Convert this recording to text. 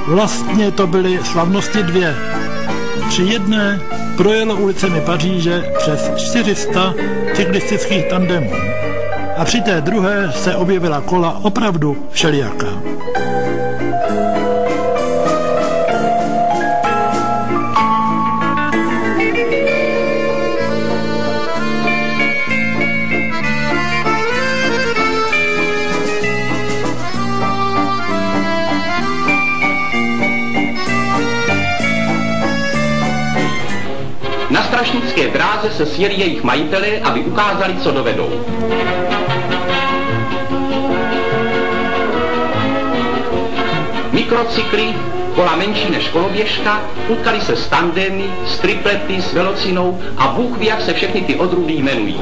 Vlastně to byly slavnosti dvě. Při jedné projelo ulicemi Paříže přes 400 cyklistických tandemů a při té druhé se objevila kola opravdu všelijaká. Na strašnické dráze se sjeli jejich majitelé, aby ukázali, co dovedou. Mikrocykly, kola menší než koloběžka, utkali se s tandemy, s triplety, s velocinou a Bůh ví, jak se všechny ty odrůdy jmenují.